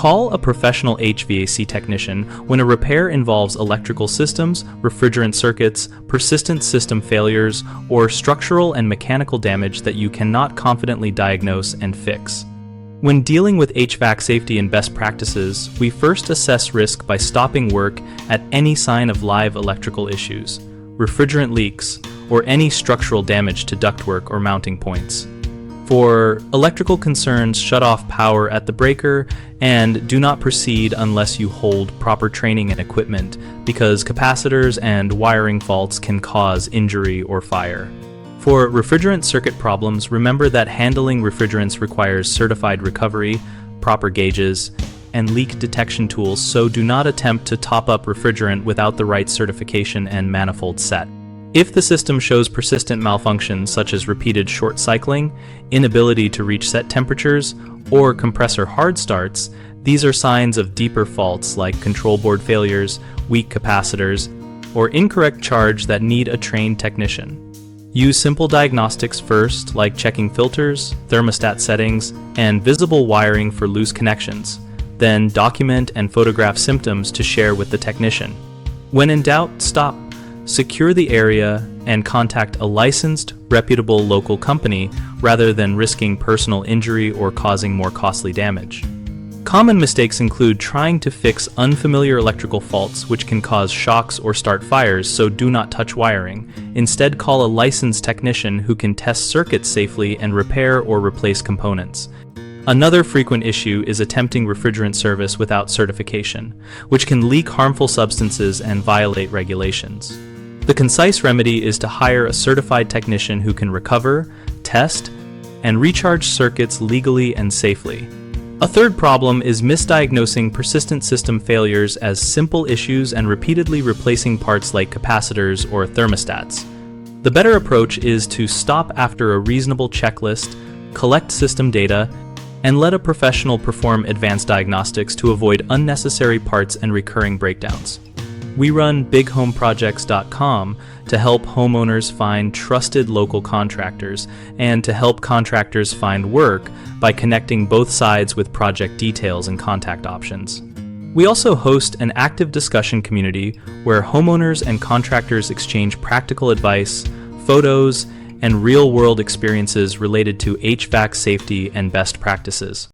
Call a professional HVAC technician when a repair involves electrical systems, refrigerant circuits, persistent system failures, or structural and mechanical damage that you cannot confidently diagnose and fix. When dealing with HVAC safety and best practices, we first assess risk by stopping work at any sign of live electrical issues, refrigerant leaks, or any structural damage to ductwork or mounting points. For electrical concerns, shut off power at the breaker and do not proceed unless you hold proper training and equipment, because capacitors and wiring faults can cause injury or fire. For refrigerant circuit problems, remember that handling refrigerants requires certified recovery, proper gauges, and leak detection tools, so do not attempt to top up refrigerant without the right certification and manifold set. If the system shows persistent malfunctions such as repeated short cycling, inability to reach set temperatures, or compressor hard starts, these are signs of deeper faults like control board failures, weak capacitors, or incorrect charge that need a trained technician. Use simple diagnostics first, like checking filters, thermostat settings, and visible wiring for loose connections. Then document and photograph symptoms to share with the technician. When in doubt, stop. Secure the area and contact a licensed, reputable local company rather than risking personal injury or causing more costly damage. Common mistakes include trying to fix unfamiliar electrical faults, which can cause shocks or start fires, so do not touch wiring. Instead, call a licensed technician who can test circuits safely and repair or replace components. Another frequent issue is attempting refrigerant service without certification, which can leak harmful substances and violate regulations. The concise remedy is to hire a certified technician who can recover, test, and recharge circuits legally and safely. A third problem is misdiagnosing persistent system failures as simple issues and repeatedly replacing parts like capacitors or thermostats. The better approach is to stop after a reasonable checklist, collect system data, and let a professional perform advanced diagnostics to avoid unnecessary parts and recurring breakdowns. We run bighomeprojects.com to help homeowners find trusted local contractors and to help contractors find work by connecting both sides with project details and contact options. We also host an active discussion community where homeowners and contractors exchange practical advice, photos, and real-world experiences related to HVAC safety and best practices.